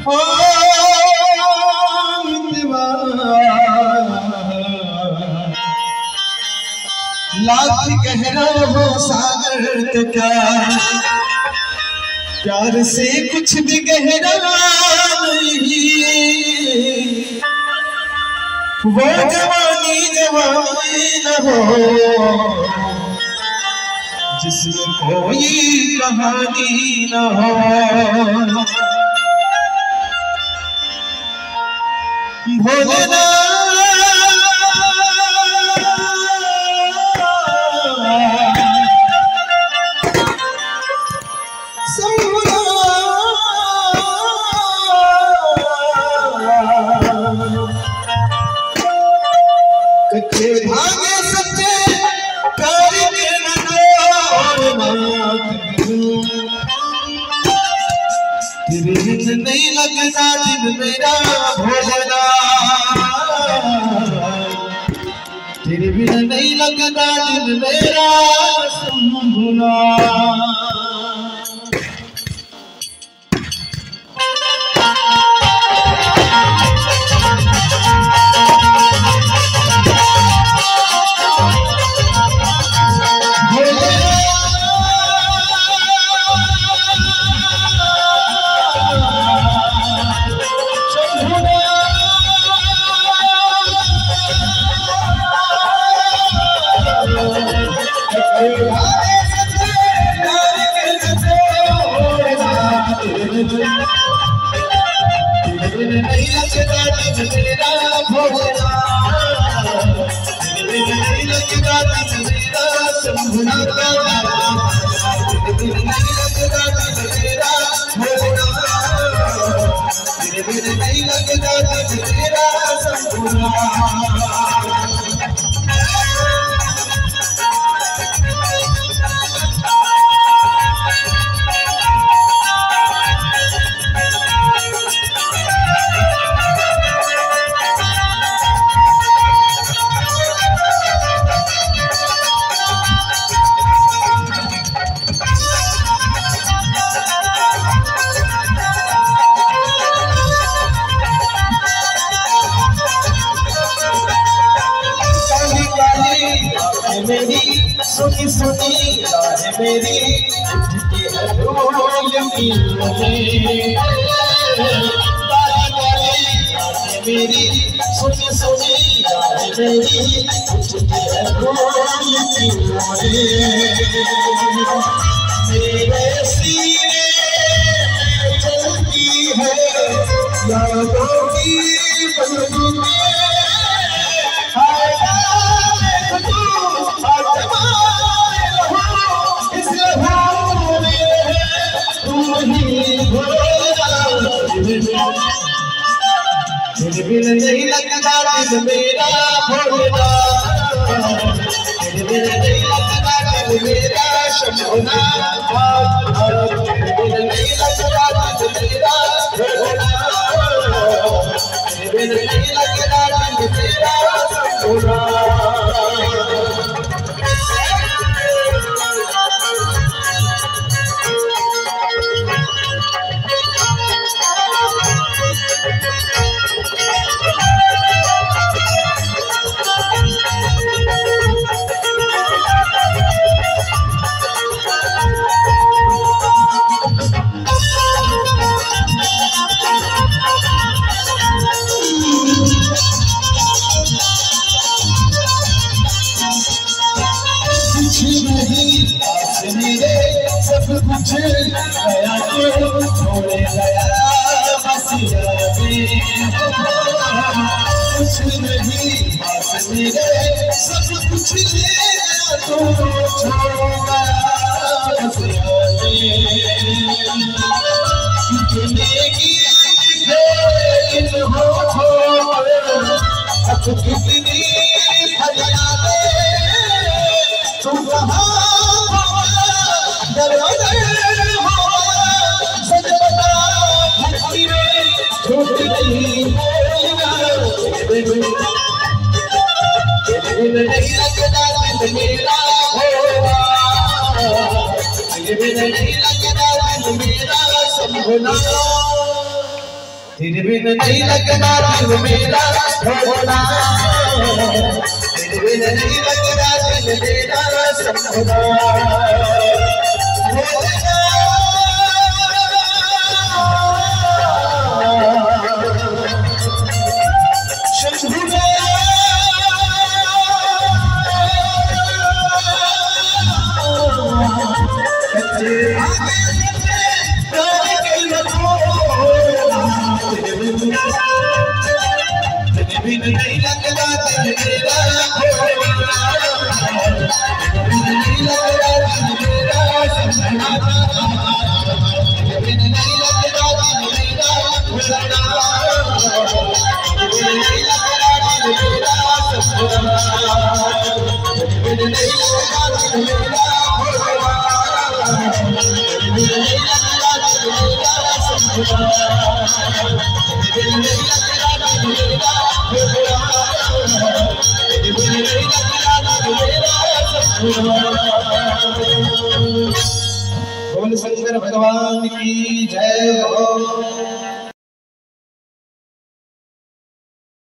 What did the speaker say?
ओ लाख गहरा हो सागर तो क्या प्यार से कुछ भी गहरा नहीं। वो जवानी जवानी न हो जिसमें कोई कहानी न हो। भोलेनाथ कच्चे भागे सच्चे प्यार के तेरे दिन नहीं लगता दिन मेरा भोलेनाथ, तेरे बिन नहीं लगता दिन मेरा शंभुनाथ। नहीं लगता दिन मेरा भोलेनाथ, नहीं लगता दिन मेरा शंभुनाथ, नहीं लगता दिन मेरा भोलेनाथ, नहीं लगता दिन मेरा शंभुनाथ। मेरी सुनी सुनी राह मेरी उठती है ढोल की मेरी सुनी सुनी राह मेरी उठती है ढोल की मेरे सीने में चलती है यादों की बंदूकें। तेरे बिन नहीं लगता दिन मेरा भोलेनाथ, तेरे बिन नहीं लगता दिन मेरा शंभुनाथ, तेरे बिन नहीं लगता दिन मेरा भोलेनाथ, तेरे बिन नहीं लगता दिन मेरा शंभुनाथ। सब कुछ गया तो छोड़े गया बसिया में, कुछ नहीं पास मेरे सब कुछ ले गया तो छोड़ा बसिया में। जिंदगी खेल हो अब कितनी फरियादें तू कहाँ छूट गई नहीं लगता दिन मेरा नहीं लगता दिन मेरा शंभुनाथ। तेरे बिन नहीं लगना दिल मेरा होना, तेरे बिन नहीं लगना दिल मेरा सपना। नहीं लगना दिल मेरा नहीं लगना दिल मेरा सपना, नहीं लगना दिल मेरा सपना, नहीं लगना दिल मेरा सपना, नहीं लगना दिल मेरा बोल शंकर भगवान की जय हो।